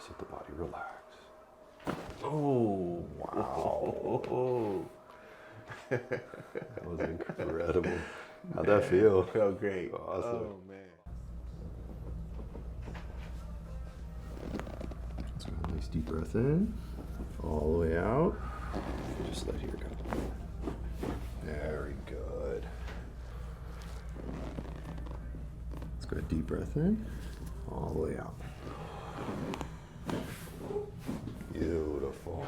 Just let the body relax. Oh, Wow. That was incredible. How'd that feel? Felt great. Awesome. Oh, man. So a nice deep breath in, all the way out. Just let here go. Very good. Let's go a deep breath in, all the way out. Beautiful.